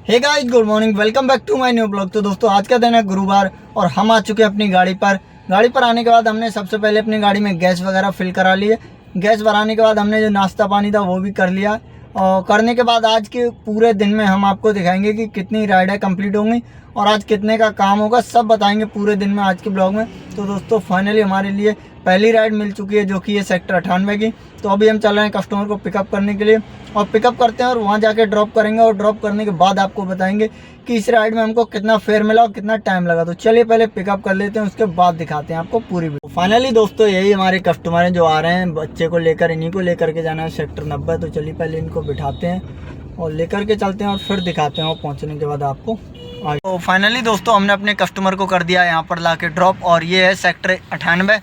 Hey guys, good morning, welcome back to my new blog. तो दोस्तों आज का दिन है गुरुवार और हम आ चुके हैं अपनी गाड़ी पर। गाड़ी पर आने के बाद हमने सबसे पहले अपनी गाड़ी में गैस वगैरह फिल करा ली है। गैस भराने के बाद हमने जो नाश्ता पानी था वो भी कर लिया। और करने के बाद आज के पूरे दिन में हम आपको दिखाएंगे कि कितनी राइडें कंप्लीट होंगी और आज कितने का काम होगा, सब बताएंगे पूरे दिन में आज के ब्लॉग में। तो दोस्तों फाइनली हमारे लिए पहली राइड मिल चुकी है जो कि है सेक्टर 98 की। तो अभी हम चल रहे हैं कस्टमर को पिकअप करने के लिए और पिकअप करते हैं और वहाँ जाके ड्रॉप करेंगे और ड्रॉप करने के बाद आपको बताएंगे कि इस राइड में हमको कितना फेयर मिला और कितना टाइम लगा। तो चलिए पहले पिकअप कर लेते हैं, उसके बाद दिखाते हैं आपको पूरी वीडियो। फाइनली दोस्तों यही हमारे कस्टमर हैं जो आ रहे हैं बच्चे को लेकर, इन्हीं को लेकर के जाना है सेक्टर 90। तो चलिए पहले इनको बिठाते हैं और लेकर के चलते हैं और फिर दिखाते हैं और पहुँचने के बाद आपको। तो फाइनली दोस्तों हमने अपने कस्टमर को कर दिया यहाँ पर ला के ड्रॉप और ये है सेक्टर 98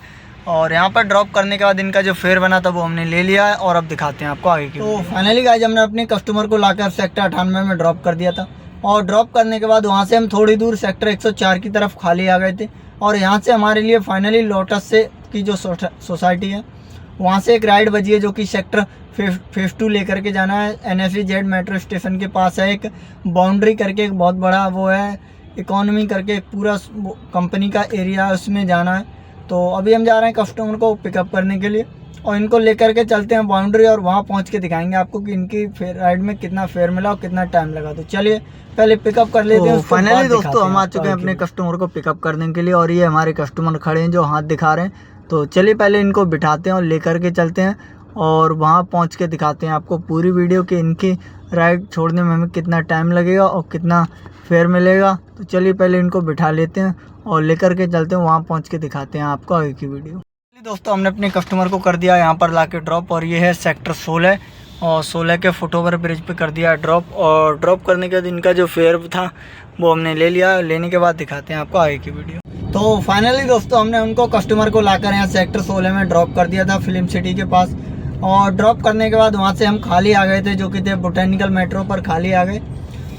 और यहाँ पर ड्रॉप करने के बाद इनका जो फेयर बना था वो हमने ले लिया है और अब दिखाते हैं आपको आगे की। तो फाइनली गाइस हमने अपने कस्टमर को लाकर सेक्टर 98 में ड्रॉप कर दिया था और ड्रॉप करने के बाद वहाँ से हम थोड़ी दूर सेक्टर 104 की तरफ खाली आ गए थे और यहाँ से हमारे लिए फाइनली लोटस से की जो सोसाइटी है वहाँ से एक राइड बजी है जो कि सेक्टर 52 लेकर के जाना है। NSEZ मेट्रो स्टेशन के पास है, एक बाउंड्री करके एक बहुत बड़ा वो है, इकोनॉमी करके एक पूरा कंपनी का एरिया है, उसमें जाना है। तो अभी हम जा रहे हैं कस्टमर को पिकअप करने के लिए और इनको लेकर के चलते हैं बाउंड्री और वहाँ पहुँच के दिखाएंगे आपको कि इनकी राइड में कितना फेयर मिला और कितना टाइम लगा। तो चलिए पहले पिकअप कर लेते हैं। फाइनली दोस्तों हम आ चुके हैं अपने कस्टमर को पिकअप करने के लिए और ये हमारे कस्टमर खड़े हैं जो हाथ दिखा रहे हैं। तो चलिए पहले इनको बिठाते हैं और लेकर के चलते हैं और वहाँ पहुँच के दिखाते हैं आपको पूरी वीडियो कि इनकी राइड छोड़ने में हमें कितना टाइम लगेगा और कितना फेयर मिलेगा। तो चलिए पहले इनको बिठा लेते हैं और लेकर के चलते हैं, वहाँ पहुँच के दिखाते हैं आपको आगे की वीडियो। दोस्तों हमने अपने कस्टमर को कर दिया यहाँ पर लाके ड्रॉप और ये है सेक्टर 16 और 16 के फुटओवर ब्रिज पे कर दिया ड्रॉप और ड्रॉप करने के बाद इनका जो फेयर था वो हमने ले लिया। लेने के बाद दिखाते हैं आपको आगे की वीडियो। तो फाइनली दोस्तों हमने उनको कस्टमर को लाकर यहाँ सेक्टर 16 में ड्रॉप कर दिया था फिल्म सिटी के पास और ड्रॉप करने के बाद वहाँ से हम खाली आ गए थे जो कि थे बोटेनिकल मेट्रो पर खाली आ गए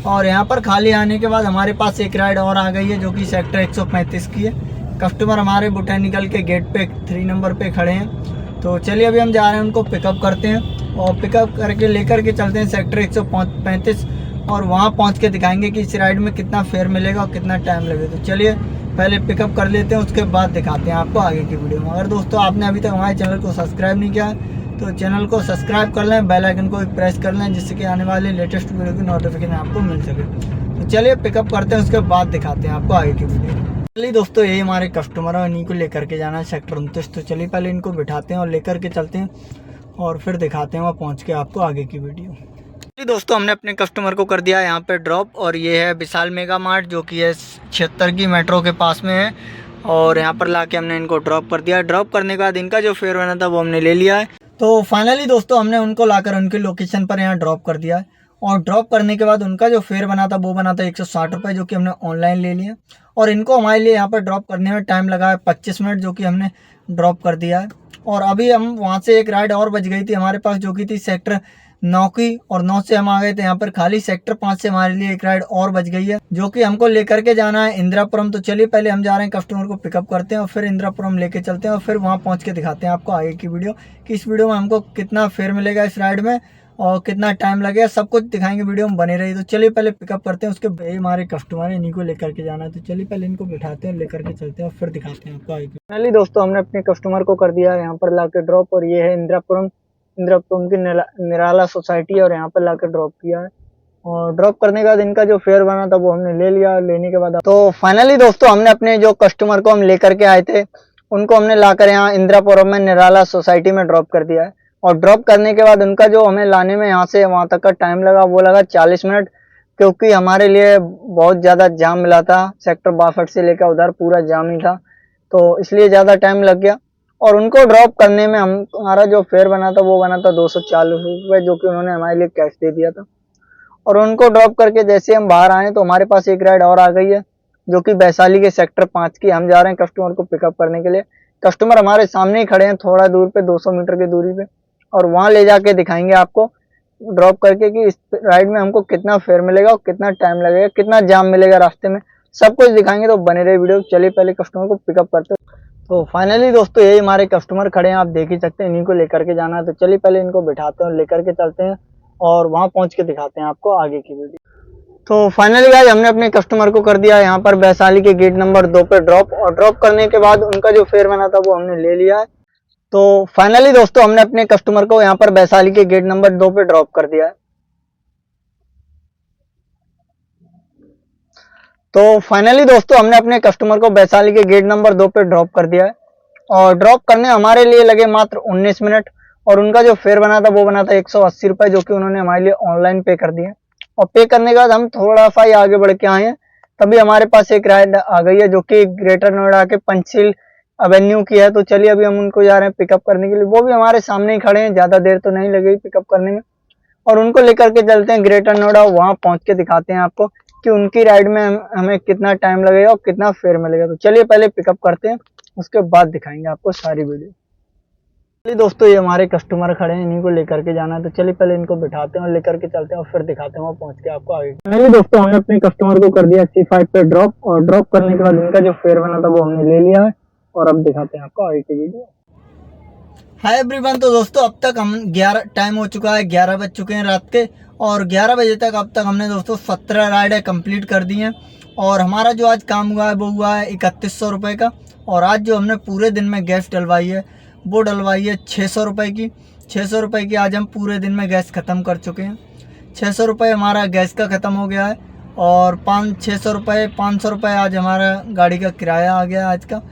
और यहाँ पर खाली आने के बाद हमारे पास एक राइड और आ गई है जो कि सेक्टर 135 की है। कस्टमर हमारे बोटेनिकल के गेट पे 3 नंबर पे खड़े हैं। तो चलिए अभी हम जा रहे हैं उनको पिकअप करते हैं और पिकअप करके लेकर के चलते हैं सेक्टर 135 और वहाँ पहुँच के दिखाएंगे कि इस राइड में कितना फेयर मिलेगा और कितना टाइम लगेगा। तो चलिए पहले पिकअप कर लेते हैं, उसके बाद दिखाते हैं आपको आगे की वीडियो में। अगर दोस्तों आपने अभी तक हमारे चैनल को सब्सक्राइब नहीं किया तो चैनल को सब्सक्राइब कर लें, बेल आइकन को प्रेस कर लें जिससे कि आने वाले लेटेस्ट वीडियो की नोटिफिकेशन आपको मिल सके। तो चलिए पिकअप करते हैं, उसके बाद दिखाते हैं आपको आगे की वीडियो। चलिए दोस्तों यही हमारे कस्टमर है, इन्हीं को लेकर के जाना है सेक्टर 29। तो चलिए पहले इनको बिठाते हैं और लेकर के चलते हैं और फिर दिखाते हैं वहाँ पहुँच के आपको आगे की वीडियो। चलिए दोस्तों हमने अपने कस्टमर को कर दिया यहाँ पे ड्रॉप और ये है विशाल मेगा मार्ट जो कि है 76 की मेट्रो के पास में है और यहाँ पर ला के हमने इनको ड्रॉप कर दिया। ड्रॉप करने के बाद इनका जो फेयर बना था वो हमने ले लिया है। तो फाइनली दोस्तों हमने उनको लाकर उनकी लोकेशन पर यहाँ ड्रॉप कर दिया है और ड्रॉप करने के बाद उनका जो फेयर बना था वो बना था 160 रुपये जो कि हमने ऑनलाइन ले लिया और इनको हमारे लिए यहाँ पर ड्रॉप करने में टाइम लगा है 25 मिनट जो कि हमने ड्रॉप कर दिया है। और अभी हम वहाँ से एक राइड और बच गई थी हमारे पास जो कि थी सेक्टर 9 की और 9 से हम आ गए थे यहाँ पर खाली। सेक्टर 5 से हमारे लिए एक राइड और बच गई है जो कि हमको लेकर के जाना है इंदिरापुरम। तो चलिए पहले हम जा रहे हैं कस्टमर को पिकअप करते हैं और फिर इंदिरापुरम लेके चलते हैं और फिर वहाँ पहुँच के दिखाते हैं आपको आगे की वीडियो कि इस वीडियो में हमको कितना फेयर मिलेगा इस राइड में और कितना टाइम लगेगा, सब कुछ दिखाएंगे, वीडियो में बने रही। तो चलिए पहले पिकअप करते हैं, उसके भाई हमारे कस्टमर है इन्हीं को लेकर के जाना है। तो चलिए पहले इनको बिठाते हैं, लेकर के चलते हैं और फिर दिखाते हैं आपको आगे। फाइनली दोस्तों हमने अपने कस्टमर को कर दिया यहाँ पर लाके ड्रॉप और ये है इंदिरापुरम की निराला सोसाइटी और यहाँ पर लाकर ड्रॉप किया है और ड्रॉप करने के बाद इनका जो फेयर बना था वो हमने ले लिया। लेने के बाद तो फाइनली दोस्तों हमने अपने जो कस्टमर को हम लेकर के आए थे उनको हमने लाकर यहाँ इंदिरापुरम में निराला सोसाइटी में ड्रॉप कर दिया है और ड्रॉप करने के बाद उनका जो हमें लाने में यहाँ से वहाँ तक का टाइम लगा वो लगा 40 मिनट क्योंकि हमारे लिए बहुत ज़्यादा जाम मिला था। सेक्टर 62 से लेकर उधर पूरा जाम ही था तो इसलिए ज़्यादा टाइम लग गया और उनको ड्रॉप करने में हमारा जो फेयर बना था वो बना था 240 रुपये जो कि उन्होंने हमारे लिए कैश दे दिया था। और उनको ड्रॉप करके जैसे हम बाहर आए तो हमारे पास एक राइड और आ गई है जो कि वैशाली के सेक्टर 5 की। हम जा रहे हैं कस्टमर को पिकअप करने के लिए। कस्टमर हमारे सामने ही खड़े हैं थोड़ा दूर पे 200 मीटर की दूरी पे और वहाँ ले जाके दिखाएंगे आपको ड्रॉप करके कि इस राइड में हमको कितना फेयर मिलेगा और कितना टाइम लगेगा, कितना जाम मिलेगा रास्ते में, सब कुछ दिखाएंगे। तो बने रहे वीडियो। चलिए पहले कस्टमर को पिकअप करते हैं। तो फाइनली दोस्तों यही हमारे कस्टमर खड़े हैं, आप देख ही सकते हैं, इन्हीं को लेकर के जाना है। तो चलिए पहले इनको बिठाते हैं और लेकर के चलते हैं और वहाँ पहुँच के दिखाते हैं आपको आगे की वीडियो। तो फाइनली गाइस हमने अपने कस्टमर को कर दिया यहाँ पर वैशाली के गेट नंबर 2 पे ड्रॉप, और ड्रॉप करने के बाद उनका जो फेयर बना था वो हमने ले लिया है। तो फाइनली दोस्तों हमने अपने कस्टमर को यहाँ पर वैशाली के गेट नंबर 2 पे ड्रॉप कर दिया है। तो फाइनली दोस्तों हमने अपने कस्टमर को वैशाली के गेट नंबर 2 पे ड्रॉप कर दिया है, और ड्रॉप करने हमारे लिए लगे मात्र 19 मिनट, और उनका जो फेयर बना था वो बना था 180 रुपये, जो कि उन्होंने हमारे लिए ऑनलाइन पे कर दिए। और पे करने के बाद हम थोड़ा सा ही आगे बढ़ के आए हैं, तभी हमारे पास एक राइड आ गई है जो कि ग्रेटर नोएडा के पंचशील एवेन्यू की है। तो चलिए अभी हम उनको जा रहे हैं पिकअप करने के लिए। वो भी हमारे सामने ही खड़े हैं, ज़्यादा देर तो नहीं लगेगी पिकअप करने में, और उनको लेकर के चलते हैं ग्रेटर नोएडा। वहाँ पहुँच के दिखाते हैं आपको कि उनकी राइड में हमें कितना टाइम लगेगा और कितना फेयर मिलेगा। तो चलिए पहले पिकअप करते हैं, उसके बाद दिखाएंगे आपको सारी वीडियो। चलिए दोस्तों ये हमारे कस्टमर खड़े हैं, इन्हीं को लेकर के जाना है। तो चलिए पहले इनको बिठाते हैं और लेकर के चलते हैं, और फिर दिखाते हैं वहाँ पहुँच के आपको आगे। पहले दोस्तों हमने अपने कस्टमर को कर दिया C5 पे ड्रॉप, और ड्रॉप करने के बाद इनका जो फेयर बना था वो हमने ले लिया है, और अब दिखाते हैं आपको आगे की वीडियो। हाय एवरीवन, तो दोस्तों अब तक हम 11 टाइम हो चुका है, 11 बज चुके हैं रात के, और 11 बजे तक अब तक हमने दोस्तों 17 राइडें कंप्लीट कर दी हैं। और हमारा जो आज काम हुआ है वो हुआ है 3100 रुपये का। और आज जो हमने पूरे दिन में गैस डलवाई है वो डलवाई है 600 रुपये की। 600 रुपये की आज हम पूरे दिन में गैस ख़त्म कर चुके हैं। 600 रुपये हमारा गैस का ख़त्म हो गया है, और 500 रुपये आज हमारा गाड़ी का किराया आ गया आज का।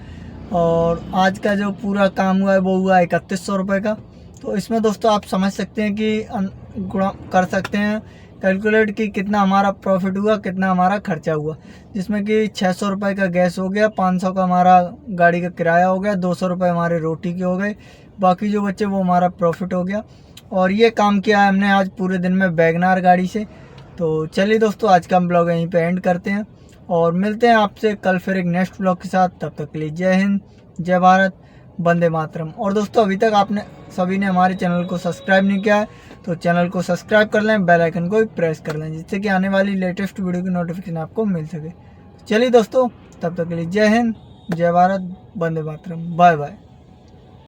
और आज का जो पूरा काम हुआ है वो हुआ 3100 रुपये का। तो इसमें दोस्तों आप समझ सकते हैं कि गुणा कर सकते हैं कैलकुलेट कि कितना हमारा प्रॉफिट हुआ, कितना हमारा खर्चा हुआ, जिसमें कि 600 रुपये का गैस हो गया, 500 का हमारा गाड़ी का किराया हो गया, 200 रुपये हमारे रोटी के हो गए, बाकी जो बच्चे वो हमारा प्रॉफिट हो गया। और ये काम किया है हमने आज पूरे दिन में वैगनार गाड़ी से। तो चलिए दोस्तों आज का हम ब्लॉग यहीं पे एंड करते हैं, और मिलते हैं आपसे कल फिर एक नेक्स्ट ब्लॉग के साथ। तब तक के लिए जय हिंद, जय भारत, वंदे मातरम। और दोस्तों अभी तक आपने सभी ने हमारे चैनल को सब्सक्राइब नहीं किया है तो चैनल को सब्सक्राइब कर लें, बेल आइकन को भी प्रेस कर लें, जिससे कि आने वाली लेटेस्ट वीडियो की नोटिफिकेशन आपको मिल सके। चलिए दोस्तों तब तक के लिए जय हिंद, जय भारत, वंदे मातरम, बाय बाय।